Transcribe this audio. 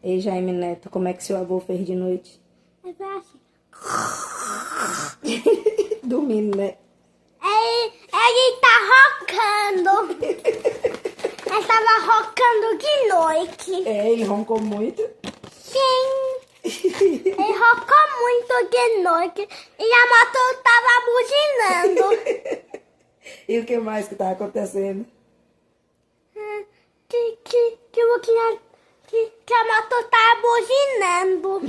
Ei, Jaime Neto, como é que seu avô fez de noite? É foi assim. Dormindo, né? Ele tá rocando. Ele tava rocando de noite. É, ele roncou muito. Sim. Ele rocou muito de noite. E a moto tava buzinando. E o que mais que tá acontecendo? Que a moto tava buzinando.